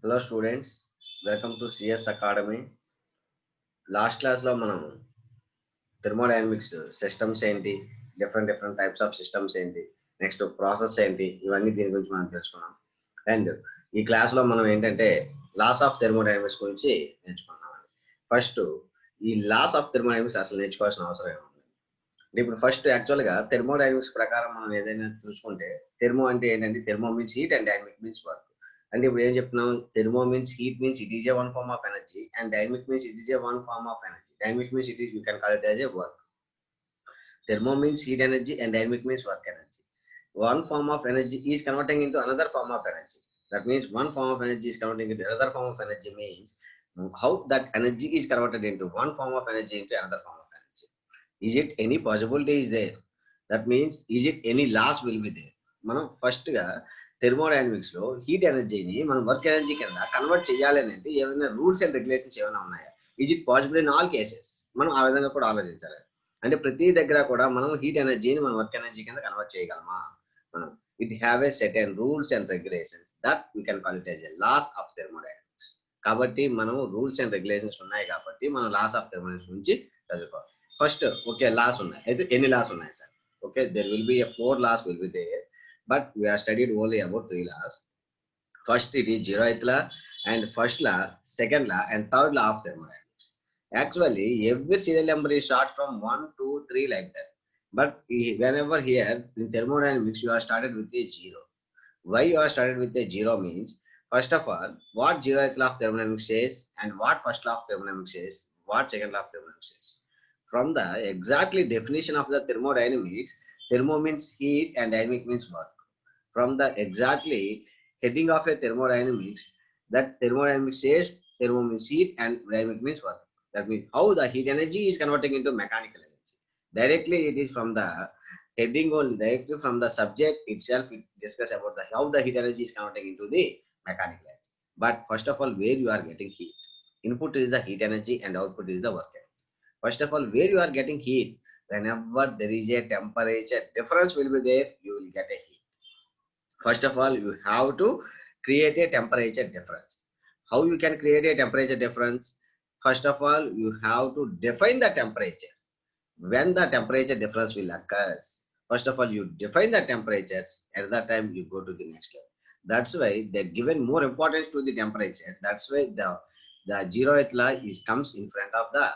Hello students, welcome to CS Academy. Last class lo మనం thermodynamics systems ఏంటి, different types of systems ఏంటి, next process ఏంటి, ఇవన్నీ దీని గురించి మనం తెలుసుకున్నాం. అండ్ ఈ క్లాస్ లో మనం ఏంటంటే లాస్ ఆఫ్ థర్మోడైనమిక్స్ గురించి నేర్చుకున్నాం. ఫస్ట్ ఈ లాస్ ఆఫ్ థర్మోడైనమిక్స్ అసలు నేర్చుకోవాల్సిన అవసరం ఏముంది అంటే, ఇప్పుడు ఫస్ట్ యాక్చువల్ గా థర్మోడైనమిక్స్ ప్రకారం మనం ఏదైనా చూసుకుంటే, థెర్మో అంటే ఏంటంటే thermo means heat and dynamic means work. అంటే ఇప్పుడు ఏం చెప్తున్నాం, thermo means heat means it is a one form of energy and dynamic means it is a one form of energy. Dynamic means it is, you can call it as a work. Thermo means heat energy and dynamic means work energy. One form of energy is converting into another form of energy. That means one form of energy is converting into another form of energy means how that energy is converted into one form of energy into another form of energy. Is it any possibility is there? That means is it any loss will be there? మనం first గా thermodynamics లో heat ఎనర్జీని మనం work energy కింద convert చేయాలి అని అంటే ఏమైనా రూల్స్ అండ్ రెగ్యులేషన్స్ ఏమైనా ఉన్నాయా? Is it possible in all cases? మనం ఆ విధంగా కూడా ఆలోచించాలి. అంటే ప్రతి దగ్గర కూడా మనం హీట్ ఎనర్జీని మనం వర్క్ ఎనర్జీ కింద కన్వర్ట్ చేయగలమా? మనం it have a certain rules and regulations that we can call it as a laws of thermodynamics. కాబట్టి మనం రూల్స్ అండ్ రెగ్యులేషన్స్ ఉన్నాయి కాబట్టి మనం లాస్ ఆఫ్ థెర్మోడైనమిక్స్ గురించి చదువుకోవాలి. ఫస్ట్ ఓకే, లాస్ ఉన్నాయి. అయితే ఎన్ని లాస్ ఉన్నాయి sir? Okay, there will be a 4 laws will be there, but we have studied only about 3 laws. First it is zeroth law and first law, second law and third law of thermodynamics. Actually every serial number is start from 1 2 3 like that, but whenever here in thermodynamics you are started with a zero. Why you are started with a zero means, first of all, what zeroth law of thermodynamics says and what first law of thermodynamics says, what second law of thermodynamics says. From the exactly definition of the thermodynamics, thermo means heat and dynamic means work. From the exactly heading of a thermodynamics, that thermodynamics says thermo means heat and dynamic means work. That means how the heat energy is converting into mechanical energy. Directly it is from the heading only, directly from the subject itself, it discuss about the how the heat energy is converting into the mechanical energy. But first of all, where you are getting heat, input is the heat energy and output is the work energy. First of all, where you are getting heat, whenever there is a temperature difference will be there, you will get a heat. First of all, you have to create a temperature difference. How you can create a temperature difference? First of all, you have to define the temperature. When the temperature difference will occur, first of all you define the temperatures, at that time you go to the next level. That's why they're given more importance to the temperature. That's why the zeroth law is comes in front of the,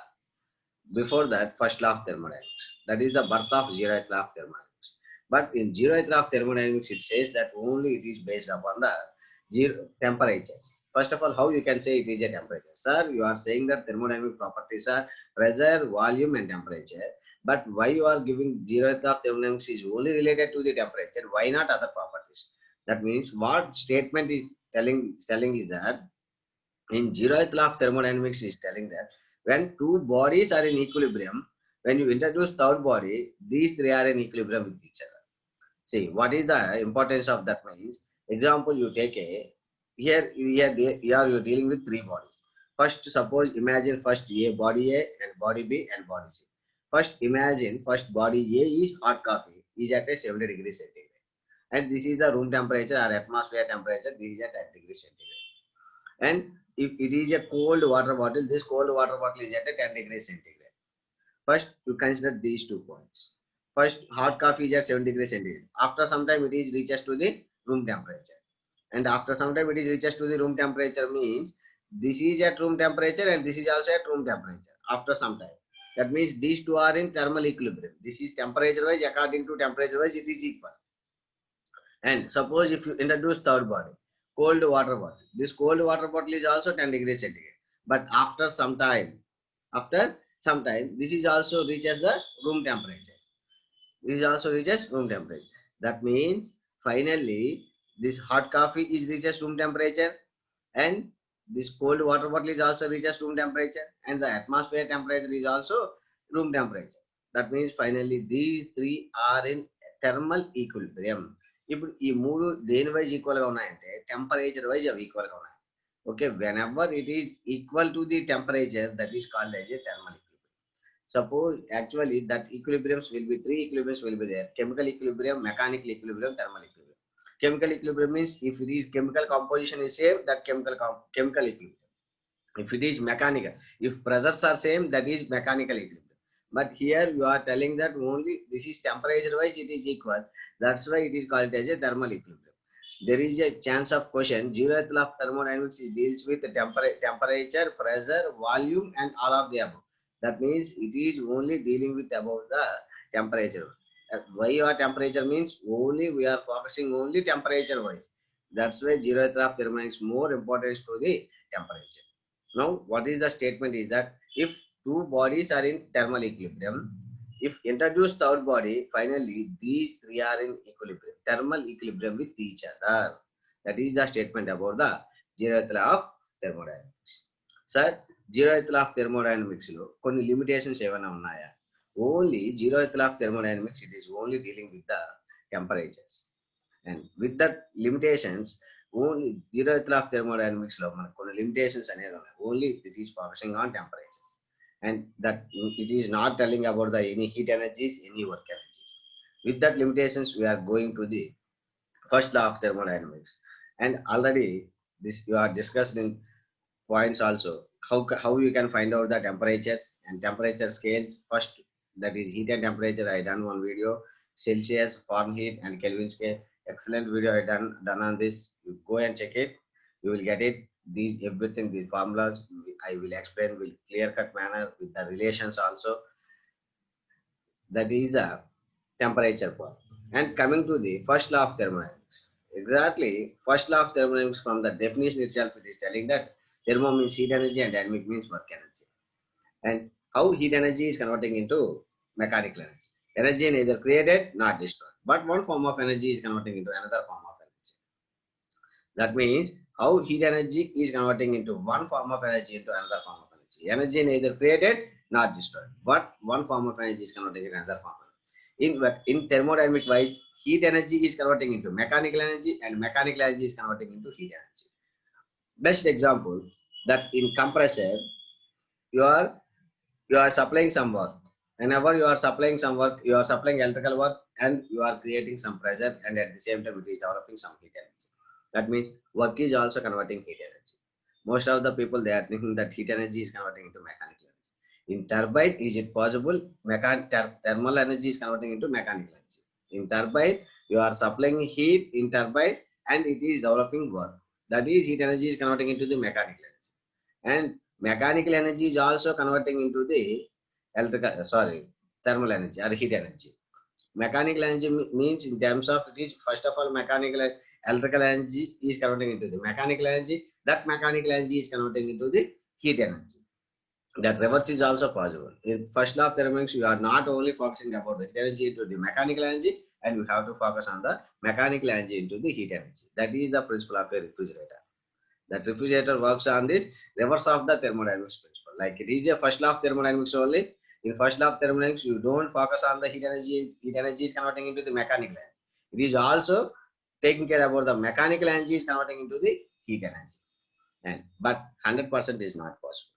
before that, first law of thermodynamics. That is the birth of zeroth law of thermodynamics. But in zeroth law of thermodynamics, it says that only it is based upon the zero temperatures. First of all, how you can say it is a temperature? Sir, you are saying that thermodynamic properties are pressure, volume, and temperature. But why you are giving zeroth law of thermodynamics is only related to the temperature? Why not other properties? That means what statement is telling is that in zeroth law of thermodynamics is telling that when two bodies are in equilibrium, when you introduce third body, these three are in equilibrium with each other. See, what is the importance of that means? Example, you take a, here you're dealing with three bodies. First, suppose imagine first A, body A and body B and body C. First, imagine first body A is hot coffee, is at a 70 degrees centigrade. And this is the room temperature or atmosphere temperature, this is at 10 degrees centigrade. And if it is a cold water bottle, this cold water bottle is at a 10 degrees centigrade. First, you consider these 2 points. First, hot coffee is at 7 degrees centigrade. After some time, it is reaches to the room temperature. And after some time, it is reaches to the room temperature means this is at room temperature and this is also at room temperature. After some time, that means these two are in thermal equilibrium. This is temperature wise, according to temperature wise, it is equal. And suppose if you introduce third body, cold water bottle. This cold water bottle is also 10 degrees centigrade. But after some time, this is also reaches the room temperature. This is also reaches room temperature. That means finally this hot coffee is reaches room temperature and this cold water bottle is also reaches room temperature and the atmosphere temperature is also room temperature. That means finally these three are in thermal equilibrium. ఇప్పుడు ఈ మూడు దేని wise equal గా ఉన్నాయంటే temperature wise అవి equal గా ఉన్నాయి. Okay, when ever it is equal to the temperature, that is called as a thermal equilibrium. Suppose actually that equilibriums will be three equilibriums will be there: chemical equilibrium, mechanical equilibrium, thermal equilibrium. Chemical equilibrium means if it is chemical composition is same, that chemical equilibrium. If it is mechanical, if pressures are same, that is mechanical equilibrium. But here you are telling that only this is temperature wise it is equal. That's why it is called as a thermal equilibrium. There is a chance of question. Zeroth law of thermodynamics deals with the temperature, pressure, volume, and all of the above. That means it is only dealing with about the temperature. Why your temperature means only we are focusing only temperature wise. That's why zeroth law of thermodynamics more importance to the temperature. Now, what is the statement is that if two bodies are in thermal equilibrium, if introduce third body, finally these three are in equilibrium, thermal equilibrium with each other. That is the statement about the zeroth law of thermodynamics. Sir, zeroth law of thermodynamics lo కొన్ని limitations ఏమైనా ఉన్నాయా? Only zeroth law of thermodynamics, it is only dealing with the temperatures. And with that limitations, only zeroth law of thermodynamics లో మనకు కొన్ని limitations అనేది ఉన్నాయి. Only this is focusing on temperatures. And that it is not telling about the any heat energies, any work energies. With that limitations, we are going to the first law of thermodynamics. And already this you are discussed in points also. How you can find out the temperatures and temperature scales. First, that is heat and temperature. I done one video, Celsius, Fahrenheit, and Kelvin scale. Excellent video I done on this. You go and check it. You will get it. These everything, these formulas I will explain with clear cut manner with the relations also. That is the temperature part. And coming to the first law of thermodynamics. Exactly, first law of thermodynamics, from the definition itself, it is telling that thermo means heat energy and dynamic means work energy. And how heat energy is converting into mechanical energy. Energy neither created nor destroyed, but one form of energy is converting into another form of energy. That means how heat energy is converting into one form of energy into another form of energy. Energy neither created nor destroyed, but one form of energy is converting into another form of energy. In thermodynamic wise, heat energy is converting into mechanical energy and mechanical energy is converting into heat energy. Best example, that in compressor, you are you are supplying some work. Whenever you are supplying some work, you are supplying electrical work and you are creating some pressure, and at the same time it is developing some heat energy. That means work is also converting heat energy. Most of the people, they are thinking that heat energy is converting into mechanical energy. In turbine, is it possible? Thermal energy is converting into mechanical energy. In turbine, you are supplying heat in turbine and it is developing work. That is, heat energy is converting into the mechanical energy. And mechanical energy is also converting into the thermal energy or heat energy. Mechanical energy means, in terms of, it is first of all mechanical, electrical energy is converting into the mechanical energy. That mechanical energy is converting into the heat energy. That reverse is also possible. In first law of thermodynamics, you are not only focusing about the heat energy into the mechanical energy, and you have to focus on the mechanical energy into the heat energy. That is the principle of a refrigerator. That refrigerator works on this reverse of the thermodynamics principle. Like it is a first law of thermodynamics only. In first law of thermodynamics, you don't focus on the heat energy. Heat energy is converting into the mechanical energy. It is also taking care about the mechanical energy is converting into the heat energy. But 100% is not possible.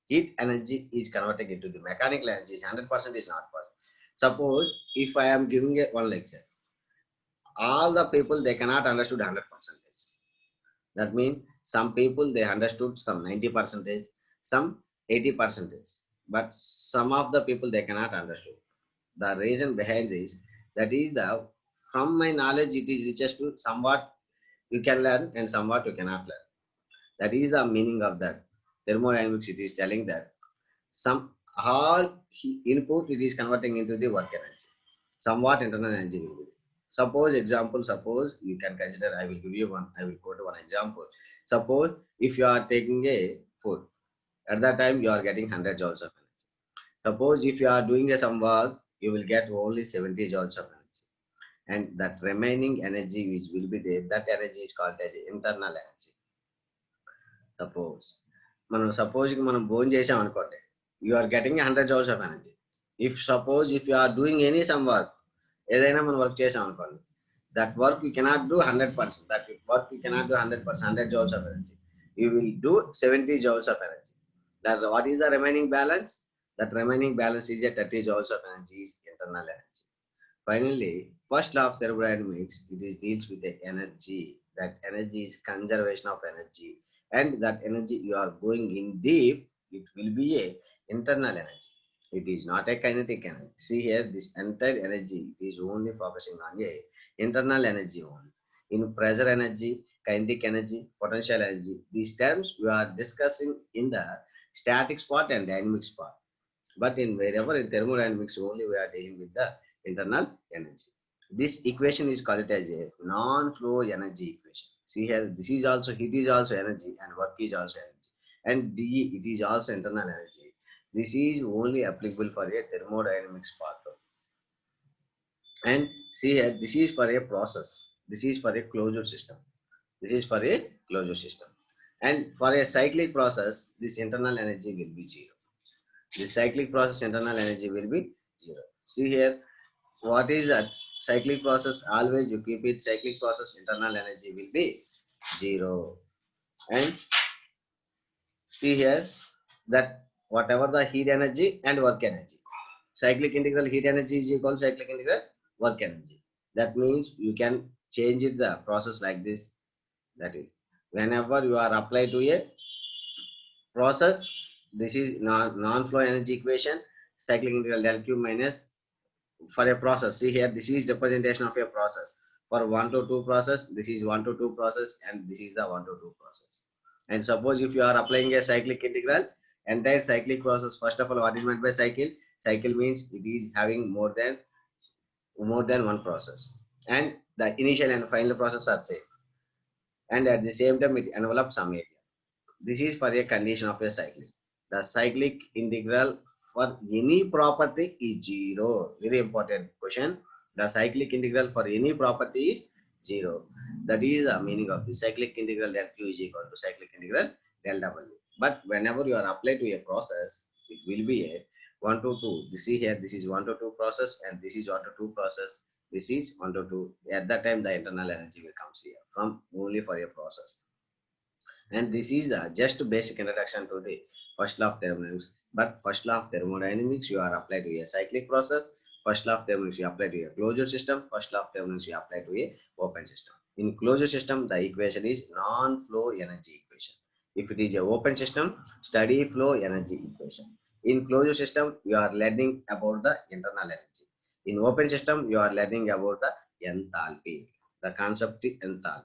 Heat energy is converting into the mechanical energy. 100% is not possible. Suppose if I am giving one lecture, all the people, they cannot understood 100%. That means some people, they understood some 90%, some 80%, but some of the people, they cannot understood. The reason behind this, that is the, from my knowledge, it is reaches to somewhat you can learn and somewhat you cannot learn. That is the meaning of that. Thermodynamics, it is telling that some all input it is converting into the work energy. Somewhat internal energy will be. Suppose you can consider, I will give you one, I will go to one example. Suppose if you are taking a food, at that time you are getting 100 joules of energy. Suppose if you are doing some work, you will get only 70 joules of energy. And that remaining energy which will be there, that energy is called as internal energy. Suppose మనం భోజనం చేసాం అనుకోండి, you are getting 100 joules of energy. If you are doing any some work, ఏదైనా మనం work చేసాం అనుకోండి, that work you cannot do 100%. That work you cannot do 100%, 100 joules of energy. You will do 70 joules of energy. That what is the remaining balance? That remaining balance is a 30 joules of energy is internal energy. Finally, first law of thermodynamics, it is deals with the energy. That energy is conservation of energy, and that energy you are going in deep, it will be a internal energy. It is not a kinetic energy. See here, this entire energy is only focusing on a internal energy only. In pressure energy, kinetic energy, potential energy, these terms we are discussing in the static part and dynamics part. But in wherever in thermodynamics only we are dealing with the internal energy. This equation is called as a non-flow energy equation. See here, this is also heat is also energy and work is also energy. And dE it is also internal energy. This is only applicable for a thermodynamics part. And see here, this is for a process. This is for a closure system. This is for a closure system. And for a cyclic process, this internal energy will be zero. The cyclic process internal energy will be zero. See here, what is that cyclic process? Always you keep it cyclic process internal energy will be zero. And see here that whatever the heat energy and work energy, cyclic integral heat energy is equal to cyclic integral work energy. That means you can change it the process like this. That is, whenever you are applied to a process, this is non-flow energy equation, cyclic integral del Q minus for a process. See here, this is representation of a process. For 1 to 2 process, this is 1 to 2 process and this is the 1 to 2 process. And suppose if you are applying a cyclic integral, entire cyclic process, first of all, what is meant by cycle? Cycle means it is having more than one process. And the initial and final process are same. And at the same time, it envelops some area. This is for a condition of a cyclic. The cyclic integral for any property is zero. Very important question. The cyclic integral for any property is zero. That is the meaning of the cyclic integral del Q is equal to cyclic integral del W. But whenever you are applied to a process, it will be a 1 to 2. This is here, this is 1 to 2 process and this is 1 to 2 process. This is 1 to 2. At that time, the internal energy will come here from only for a process. And this is the just basic introduction to the first law of thermodynamics. But first law of thermodynamics you are applied to a cyclic process. First law of thermodynamics you apply to a closure system. First law of thermodynamics you apply to a open system. In closure system, the equation is non-flow energy equation. If it is a open system, steady flow energy equation. In closure system, you are learning about the internal energy. In open system, you are learning about the enthalpy. The concept is enthalpy.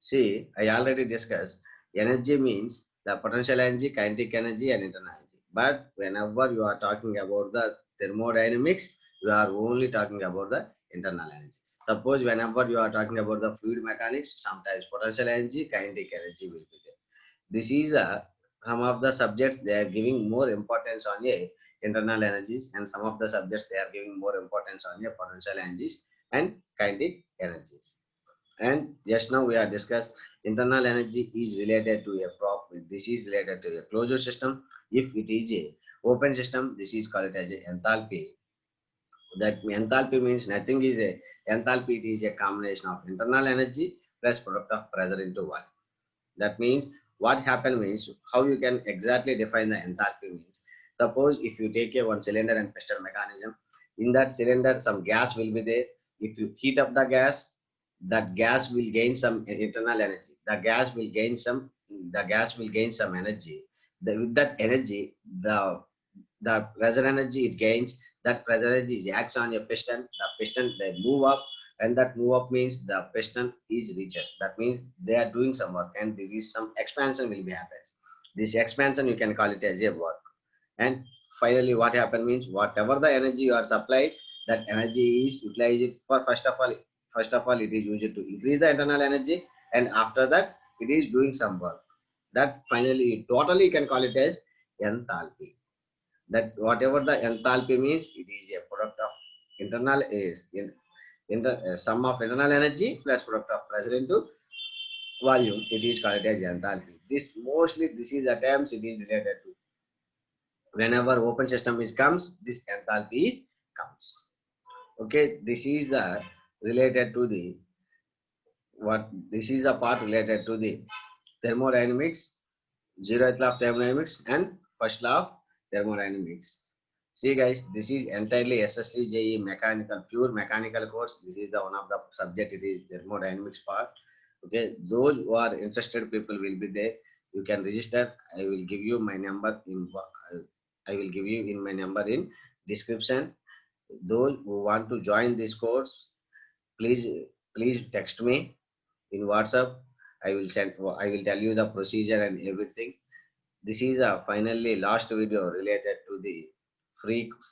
See, I already discussed energy means the potential energy, kinetic energy, and internal energy. But whenever you are talking about the thermodynamics, you are only talking about the internal energy. Suppose whenever you are talking about the fluid mechanics, sometimes potential energy, kinetic energy will be there. This is some of the subjects they are giving more importance on a internal energies, and some of the subjects they are giving more importance on a potential energies and kinetic energies. And just now we are discussed internal energy is related to a prop. This is related to a closure system. If it is a open system, this is called as a enthalpy. That enthalpy means nothing is a enthalpy. It is a combination of internal energy plus product of pressure into volume. That means what happened means how you can exactly define the enthalpy means. Suppose if you take a one cylinder and piston mechanism, in that cylinder some gas will be there. If you heat up the gas, that gas will gain some internal energy. The gas will gain some energy. With that energy, the pressure energy it gains, that pressure energy is acts on your piston. The piston they move up, and that move up means the piston is reaches. That means they are doing some work, and there is some expansion will be happens. This expansion you can call it as a work. And finally, what happen means whatever the energy you are supplied, that energy is utilized for first of all it is used to increase the internal energy, and after that it is doing some work. That finally totally you can call it as enthalpy. That whatever the enthalpy means, it is a product of internal is in the sum of internal energy plus product of pressure into volume. It is called as enthalpy. This is the terms it is related to. Whenever open system is comes, this enthalpy is comes. Okay, this is the related to the what this is a part related to the thermodynamics, zeroth law of thermodynamics, and first law of thermodynamics. See guys, this is entirely SSC JE mechanical, pure mechanical course. This is the one of the subject. It is thermodynamics part. Okay, those who are interested people will be there. You can register. I will give you my number in. I will give you in my number in description. Those who want to join this course, please please text me in WhatsApp. I will send. I will tell you the procedure and everything. This is a finally last video related to the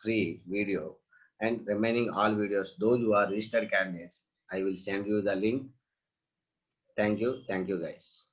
free video, and remaining all videos, those who are registered candidates, I will send you the link. Thank you guys.